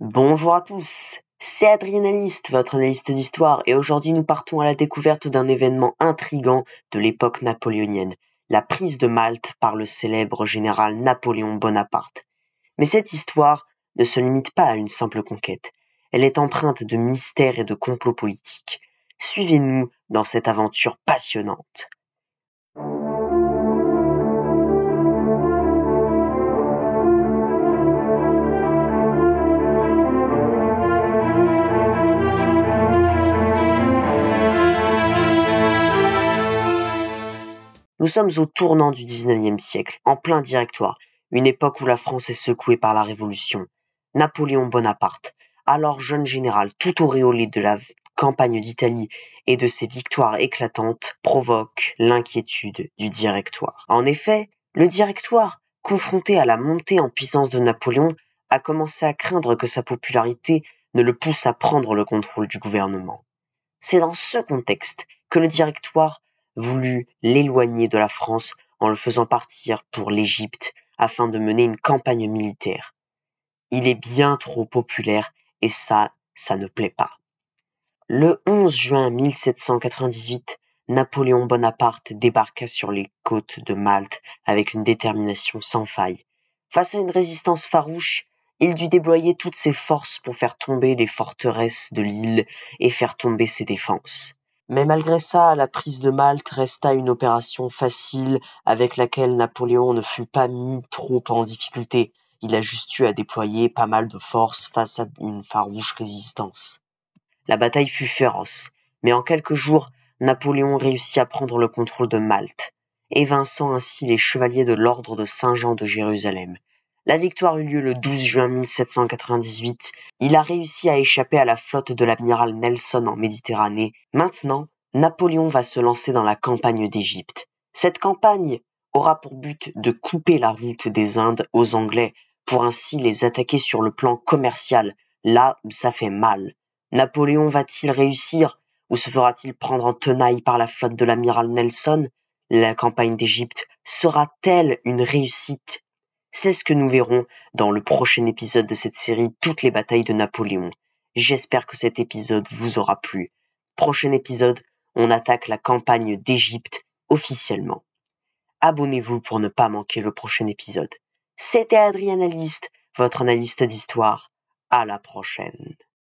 Bonjour à tous, c'est Adrianalyste, votre analyste d'histoire, et aujourd'hui nous partons à la découverte d'un événement intrigant de l'époque napoléonienne, la prise de Malte par le célèbre général Napoléon Bonaparte. Mais cette histoire ne se limite pas à une simple conquête, elle est empreinte de mystères et de complots politiques. Suivez-nous dans cette aventure passionnante. Nous sommes au tournant du XIXe siècle, en plein directoire, une époque où la France est secouée par la Révolution. Napoléon Bonaparte, alors jeune général tout auréolé de la campagne d'Italie et de ses victoires éclatantes, provoque l'inquiétude du directoire. En effet, le directoire, confronté à la montée en puissance de Napoléon, a commencé à craindre que sa popularité ne le pousse à prendre le contrôle du gouvernement. C'est dans ce contexte que le directoire voulut l'éloigner de la France en le faisant partir pour l'Égypte afin de mener une campagne militaire. Il est bien trop populaire et ça ne plaît pas. Le 11 juin 1798, Napoléon Bonaparte débarqua sur les côtes de Malte avec une détermination sans faille. Face à une résistance farouche, il dut déployer toutes ses forces pour faire tomber les forteresses de l'île et faire tomber ses défenses. Mais malgré ça, la prise de Malte resta une opération facile avec laquelle Napoléon ne fut pas mis trop en difficulté. Il a juste eu à déployer pas mal de forces face à une farouche résistance. La bataille fut féroce, mais en quelques jours, Napoléon réussit à prendre le contrôle de Malte, évinçant ainsi les chevaliers de l'ordre de Saint-Jean de Jérusalem. La victoire eut lieu le 12 juin 1798. Il a réussi à échapper à la flotte de l'amiral Nelson en Méditerranée. Maintenant, Napoléon va se lancer dans la campagne d'Égypte. Cette campagne aura pour but de couper la route des Indes aux Anglais pour ainsi les attaquer sur le plan commercial, là où ça fait mal. Napoléon va-t-il réussir ou se fera-t-il prendre en tenaille par la flotte de l'amiral Nelson? La campagne d'Égypte sera-t-elle une réussite? C'est ce que nous verrons dans le prochain épisode de cette série Toutes les batailles de Napoléon. J'espère que cet épisode vous aura plu. Prochain épisode, on attaque la campagne d'Égypte officiellement. Abonnez-vous pour ne pas manquer le prochain épisode. C'était Adrianalyste, votre analyste d'histoire. À la prochaine.